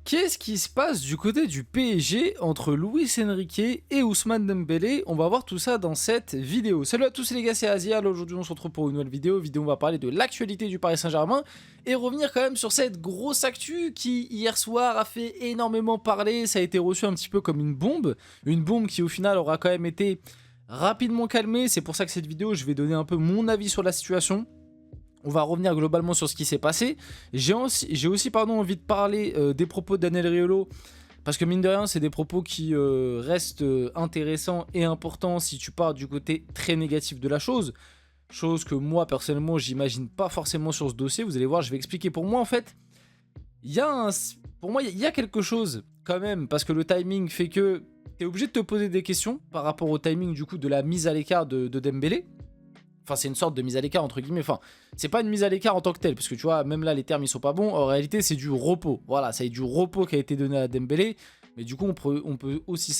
Qu'est-ce qui se passe du côté du PSG entre Luis Enrique et Ousmane Dembélé? On va voir tout ça dans cette vidéo. Salut à tous les gars, c'est Azial. Aujourd'hui on se retrouve pour une nouvelle vidéo. On va parler de l'actualité du Paris Saint-Germain et revenir quand même sur cette grosse actu qui hier soir a fait énormément parler. Ça a été reçu un petit peu comme une bombe qui au final aura quand même été rapidement calmée. C'est pour ça que cette vidéo, je vais donner un peu mon avis sur la situation. On va revenir globalement sur ce qui s'est passé. J'ai aussi envie de parler des propos de Daniel Riolo, parce que mine de rien, c'est des propos qui restent intéressants et importants si tu pars du côté très négatif de la chose. Chose que moi, personnellement, j'imagine pas forcément sur ce dossier. Vous allez voir, je vais expliquer. Pour moi, en fait, il y a quelque chose quand même, parce que le timing fait que tu es obligé de te poser des questions par rapport au timing du coup de la mise à l'écart de Dembélé. Enfin, c'est une sorte de mise à l'écart, entre guillemets. Enfin, c'est pas une mise à l'écart en tant que telle, parce que tu vois, même là, les termes, ils sont pas bons. En réalité, c'est du repos. Voilà, c'est du repos qui a été donné à Dembélé. Mais du coup, on peut aussi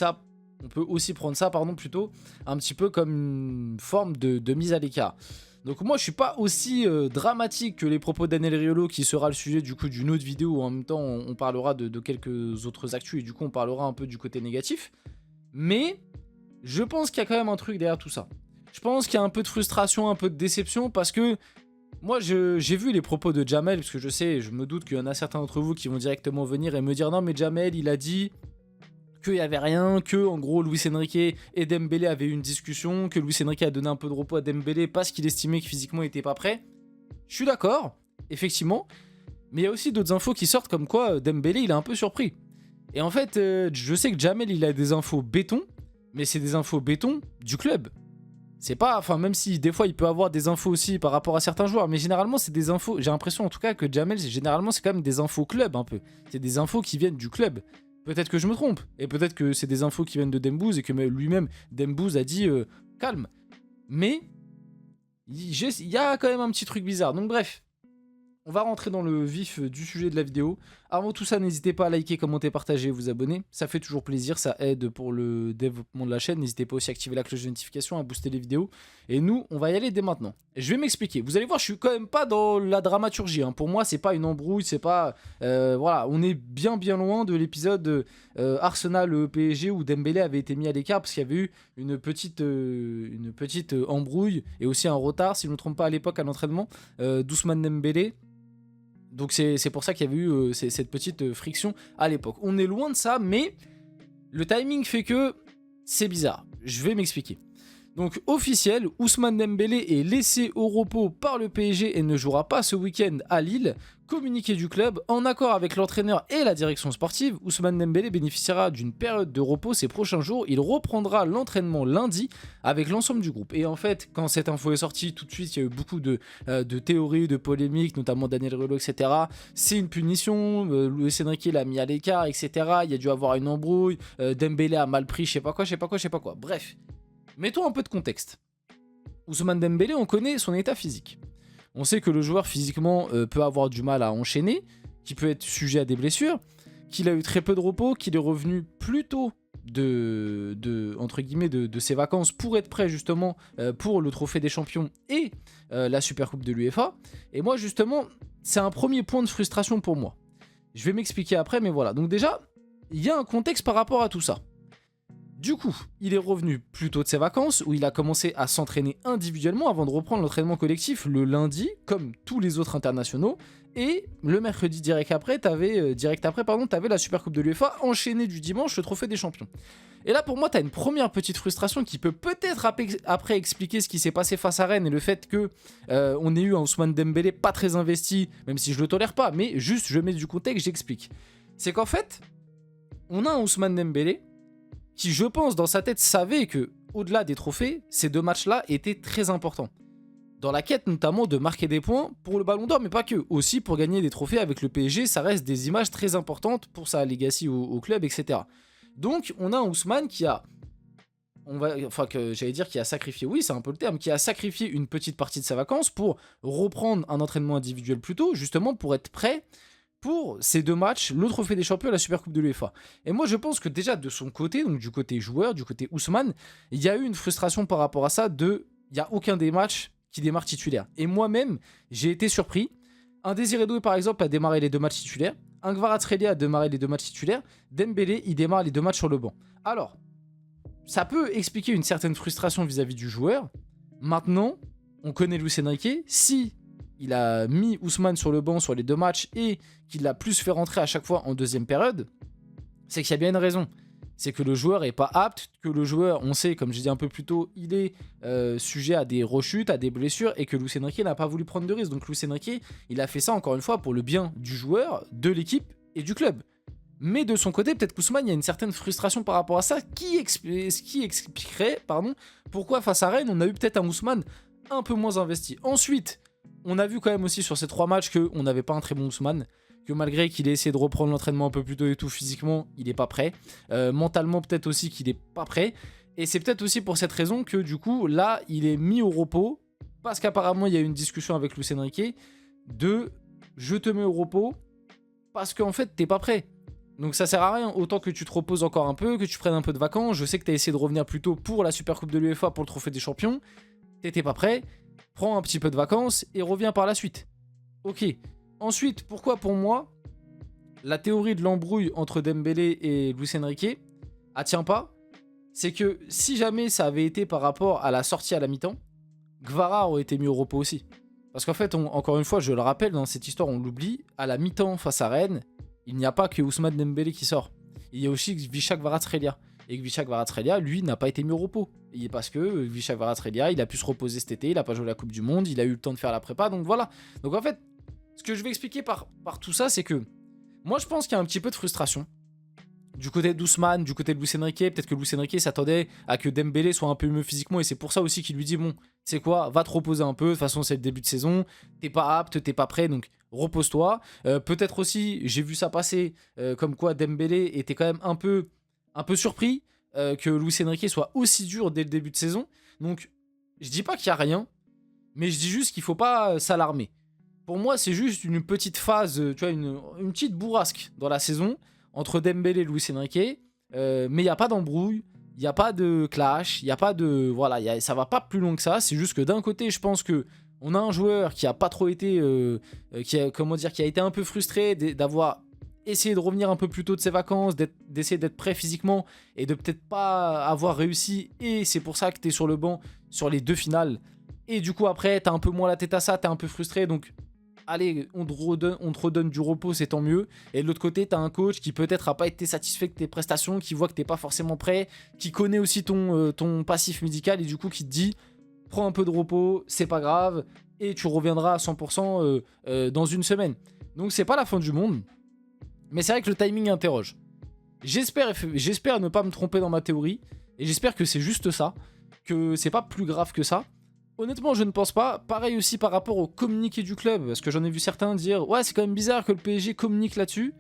prendre ça, plutôt, un petit peu comme une forme de mise à l'écart. Donc moi, je suis pas aussi dramatique que les propos d'Daniel Riolo, qui sera le sujet du coup d'une autre vidéo, où en même temps, on parlera de quelques autres actus, et du coup, on parlera un peu du côté négatif. Mais je pense qu'il y a quand même un truc derrière tout ça. Je pense qu'il y a un peu de frustration, un peu de déception, parce que moi j'ai vu les propos de Jamel, parce que je me doute qu'il y en a certains d'entre vous qui vont directement venir et me dire non mais Jamel il a dit qu'il n'y avait rien, que en gros Luis Enrique et Dembélé avaient eu une discussion, que Luis Enrique a donné un peu de repos à Dembélé parce qu'il estimait que physiquement il n'était pas prêt. Je suis d'accord, effectivement, mais il y a aussi d'autres infos qui sortent comme quoi Dembélé il est un peu surpris. Et en fait, je sais que Jamel il a des infos béton, mais c'est des infos béton du club. C'est pas, enfin même si des fois il peut avoir des infos aussi par rapport à certains joueurs, mais généralement c'est des infos, j'ai l'impression en tout cas que Jamel, généralement c'est quand même des infos club un peu. C'est des infos qui viennent du club. Peut-être que je me trompe, et peut-être que c'est des infos qui viennent de Dembouz et que lui-même Dembouz a dit calme. Mais il y a quand même un petit truc bizarre, donc bref. On va rentrer dans le vif du sujet de la vidéo. Avant tout ça, n'hésitez pas à liker, commenter, partager, vous abonner. Ça fait toujours plaisir, ça aide pour le développement de la chaîne. N'hésitez pas aussi à activer la cloche de notification, à booster les vidéos. Et nous, on va y aller dès maintenant. Je vais m'expliquer. Vous allez voir, je suis quand même pas dans la dramaturgie. Pour moi, c'est pas une embrouille, c'est pas... voilà, on est bien loin de l'épisode Arsenal-PSG où Dembélé avait été mis à l'écart parce qu'il y avait eu une petite embrouille et aussi un retard, si je ne me trompe pas à l'époque à l'entraînement, d'Ousmane Dembélé. Donc c'est pour ça qu'il y avait eu cette petite friction à l'époque. On est loin de ça, mais le timing fait que c'est bizarre. Je vais m'expliquer. Donc officiel, Ousmane Dembélé est laissé au repos par le PSG et ne jouera pas ce week-end à Lille. Communiqué du club, en accord avec l'entraîneur et la direction sportive, Ousmane Dembélé bénéficiera d'une période de repos ces prochains jours. Il reprendra l'entraînement lundi avec l'ensemble du groupe. Et en fait, quand cette info est sortie, tout de suite, il y a eu beaucoup de théories, de polémiques, notamment Daniel Riolo, etc. C'est une punition, Luis Enrique l'a mis à l'écart, etc. Il y a dû avoir une embrouille, Dembélé a mal pris, je sais pas quoi. Bref. Mettons un peu de contexte. Ousmane Dembélé, on connaît son état physique. On sait que le joueur physiquement peut avoir du mal à enchaîner, qu'il peut être sujet à des blessures, qu'il a eu très peu de repos, qu'il est revenu plus tôt entre guillemets de ses vacances pour être prêt justement pour le trophée des champions et la super coupe de l'UEFA. Et moi justement, c'est un premier point de frustration pour moi. Je vais m'expliquer après, mais voilà. Donc déjà, il y a un contexte par rapport à tout ça. Du coup, il est revenu plus tôt de ses vacances, où il a commencé à s'entraîner individuellement avant de reprendre l'entraînement collectif le lundi, comme tous les autres internationaux. Et le mercredi direct après, t'avais la Super Coupe de l'UEFA, enchaîné du dimanche, le Trophée des Champions. Et là, pour moi, t'as une première petite frustration qui peut peut-être après expliquer ce qui s'est passé face à Rennes et le fait que on ait eu un Ousmane Dembélé pas très investi, même si je le tolère pas, mais juste je mets du contexte, j'explique. C'est qu'en fait, on a un Ousmane Dembélé qui, je pense, dans sa tête, savait que, au-delà des trophées, ces deux matchs-là étaient très importants. Dans la quête, notamment, de marquer des points pour le Ballon d'Or, mais pas que. Aussi, pour gagner des trophées avec le PSG, ça reste des images très importantes pour sa legacy au club, etc. Donc, on a un Ousmane qui a... qui a sacrifié, oui, c'est un peu le terme, qui a sacrifié une petite partie de sa vacance pour reprendre un entraînement individuel plus tôt, justement pour être prêt pour ces deux matchs, le Trophée des Champions et la Super Coupe de l'UEFA. Et moi, je pense que déjà, de son côté, donc du côté joueur, du côté Ousmane, il y a eu une frustration par rapport à ça il n'y a aucun des matchs qui démarre titulaire. Et moi-même, j'ai été surpris. Un Désiré Doué, par exemple, a démarré les deux matchs titulaires. un Kvaratskhelia a démarré les 2 matchs titulaires, Dembélé il démarre les 2 matchs sur le banc. Alors, ça peut expliquer une certaine frustration vis-à-vis du joueur. Maintenant, on connaît Luis Enrique, si il a mis Ousmane sur le banc sur les 2 matchs et qu'il l'a plus fait rentrer à chaque fois en deuxième période, c'est qu'il y a bien une raison. C'est que le joueur est pas apte, que le joueur, on sait, comme j'ai dit un peu plus tôt, il est sujet à des rechutes, à des blessures, et que Luis Enrique n'a pas voulu prendre de risques. Donc Luis Enrique, il a fait ça encore une fois pour le bien du joueur, de l'équipe et du club. Mais de son côté, peut-être qu'Ousmane, il y a une certaine frustration par rapport à ça, ce qui expliquerait pourquoi face à Rennes, on a eu peut-être un Ousmane un peu moins investi. Ensuite, on a vu quand même aussi sur ces 3 matchs qu'on n'avait pas un très bon Ousmane, que malgré qu'il ait essayé de reprendre l'entraînement un peu plus tôt et tout, physiquement, il n'est pas prêt. Mentalement, peut-être aussi qu'il n'est pas prêt. Et c'est peut-être aussi pour cette raison que du coup, là, il est mis au repos, parce qu'apparemment, il y a eu une discussion avec Luis Enrique de « je te mets au repos parce qu'en fait, t'es pas prêt ». Donc ça sert à rien, autant que tu te reposes encore un peu, que tu prennes un peu de vacances. Je sais que tu as essayé de revenir plus tôt pour la Super Coupe de l'UEFA, pour le Trophée des Champions. T'étais pas prêt, prends un petit peu de vacances et reviens par la suite. Ok. Ensuite, pourquoi pour moi, la théorie de l'embrouille entre Dembélé et Luis Enrique, elle tient pas. C'est que si jamais ça avait été par rapport à la sortie à la mi-temps, Kvara aurait été mis au repos aussi. Parce qu'en fait, encore une fois, je le rappelle, dans cette histoire, on l'oublie, à la mi-temps face à Rennes, il n'y a pas que Ousmane Dembélé qui sort. Il y a aussi Visca Kvaratskhelia. Et Visca Kvaratskhelia, lui, n'a pas été mis au repos. Et parce que Visca Kvaratskhelia, il a pu se reposer cet été, il n'a pas joué la Coupe du Monde, il a eu le temps de faire la prépa, donc voilà. Donc en fait, ce que je vais expliquer par tout ça, c'est que moi, je pense qu'il y a un petit peu de frustration. Du côté d'Ousmane, du côté de Luis Enrique, peut-être que Luis Enrique s'attendait à que Dembélé soit un peu mieux physiquement, et c'est pour ça aussi qu'il lui dit, bon, tu sais quoi, va te reposer un peu, de toute façon c'est le début de saison, t'es pas apte, t'es pas prêt, donc repose-toi. Peut-être aussi, j'ai vu ça passer, comme quoi Dembélé était quand même un peu surpris que Luis Enrique soit aussi dur dès le début de saison. Donc, je dis pas qu'il y a rien, mais je dis juste qu'il faut pas s'alarmer. Pour moi, c'est juste une petite phase, tu vois, une petite bourrasque dans la saison, entre Dembélé et Luis Enrique, mais il n'y a pas d'embrouille, il n'y a pas de clash, il n'y a pas de... Voilà, ça va pas plus loin que ça, c'est juste que d'un côté, je pense que on a un joueur qui a pas trop été... qui a été un peu frustré d'avoir essayé de revenir un peu plus tôt de ses vacances, d'essayer d'être prêt physiquement, et de peut-être pas avoir réussi, et c'est pour ça que tu es sur le banc sur les 2 finales, et du coup après, tu as un peu moins la tête à ça, tu es un peu frustré, donc... Allez, on te redonne du repos, c'est tant mieux. Et de l'autre côté, t'as un coach qui peut-être a pas été satisfait de tes prestations, qui voit que t'es pas forcément prêt, qui connaît aussi ton passif médical et du coup qui te dit prends un peu de repos, c'est pas grave, et tu reviendras à 100% dans une semaine. Donc c'est pas la fin du monde, mais c'est vrai que le timing interroge. J'espère ne pas me tromper dans ma théorie, et j'espère que c'est juste ça, que c'est pas plus grave que ça. Honnêtement, je ne pense pas. Pareil aussi par rapport au communiqué du club, parce que j'en ai vu certains dire « Ouais, c'est quand même bizarre que le PSG communique là-dessus ».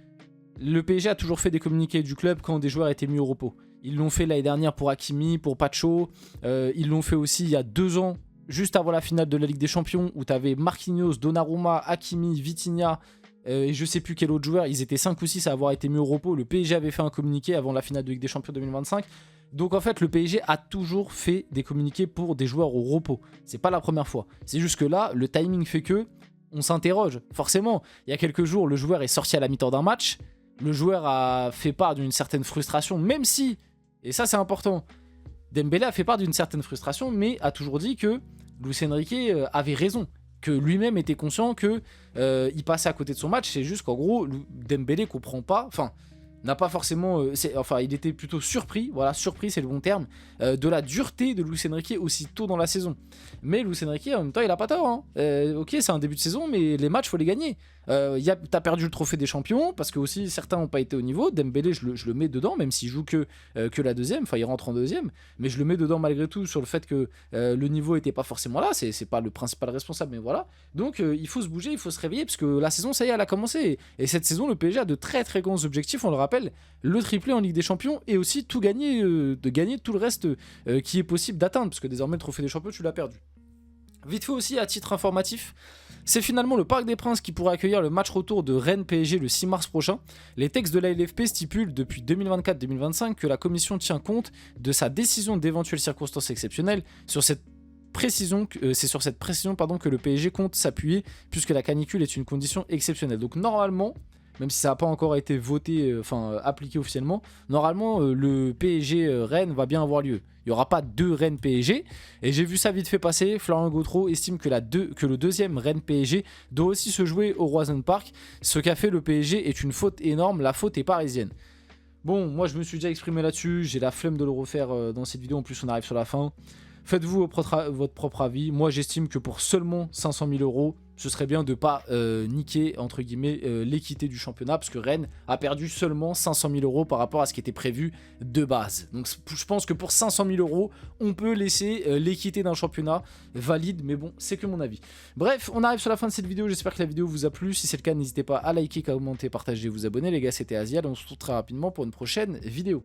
Le PSG a toujours fait des communiqués du club quand des joueurs étaient mis au repos. Ils l'ont fait l'année dernière pour Hakimi, pour Pacho. Ils l'ont fait aussi il y a 2 ans, juste avant la finale de la Ligue des Champions, où tu avais Marquinhos, Donnarumma, Hakimi, Vitinha, et je sais plus quel autre joueur. Ils étaient 5 ou 6 à avoir été mis au repos. Le PSG avait fait un communiqué avant la finale de Ligue des Champions 2025. Donc en fait, le PSG a toujours fait des communiqués pour des joueurs au repos. C'est pas la première fois. C'est juste que là, le timing fait que on s'interroge. Forcément, il y a quelques jours, le joueur est sorti à la mi-temps d'un match. Le joueur a fait part d'une certaine frustration, même si, et ça c'est important, Dembélé a fait part d'une certaine frustration, mais a toujours dit que Luis Enrique avait raison, que lui-même était conscient que il passait à côté de son match. C'est juste qu'en gros, Dembélé comprend pas, enfin, n'a pas forcément... il était plutôt surpris, voilà, surpris c'est le bon terme, de la dureté de Luis Enrique aussi tôt dans la saison. Mais Luis Enrique, en même temps, il a pas tort. Hein. Ok, c'est un début de saison, mais les matchs, faut les gagner. T'as perdu le trophée des champions, parce que aussi certains n'ont pas été au niveau. Dembélé, je le mets dedans, même s'il joue que la deuxième, enfin il rentre en deuxième, mais je le mets dedans malgré tout sur le fait que le niveau était pas forcément là, c'est pas le principal responsable, mais voilà. Donc il faut se bouger, il faut se réveiller, parce que la saison, ça y est, elle a commencé. Et cette saison, le PSG a de très très grands objectifs, on le rappelle, le triplé en Ligue des Champions, et aussi tout gagner, de gagner tout le reste qui est possible d'atteindre, parce que désormais le trophée des champions, tu l'as perdu. Vite fait aussi, à titre informatif, c'est finalement le Parc des Princes qui pourra accueillir le match retour de Rennes-PSG le 6 mars prochain. Les textes de la LFP stipulent depuis 2024-2025 que la commission tient compte de sa décision d'éventuelles circonstances exceptionnelles. C'est sur cette précision que le PSG compte s'appuyer, puisque la canicule est une condition exceptionnelle. Donc normalement, même si ça n'a pas encore été voté, appliqué officiellement. Normalement, le PSG Rennes va bien avoir lieu. Il n'y aura pas 2 Rennes PSG. Et j'ai vu ça vite fait passer. Florian Gautreau estime que, le deuxième Rennes PSG doit aussi se jouer au Roison Park. Ce qu'a fait le PSG est une faute énorme. La faute est parisienne. Bon, moi je me suis déjà exprimé là-dessus. J'ai la flemme de le refaire dans cette vidéo. En plus, on arrive sur la fin. Faites-vous votre propre avis. Moi, j'estime que pour seulement 500 000 euros, ce serait bien de ne pas niquer, entre guillemets, l'équité du championnat, parce que Rennes a perdu seulement 500 000 euros par rapport à ce qui était prévu de base. Donc, je pense que pour 500 000 euros, on peut laisser l'équité d'un championnat valide, mais bon, c'est que mon avis. Bref, on arrive sur la fin de cette vidéo. J'espère que la vidéo vous a plu. Si c'est le cas, n'hésitez pas à liker, commenter, partager, vous abonner. Les gars, c'était Azial. On se retrouve très rapidement pour une prochaine vidéo.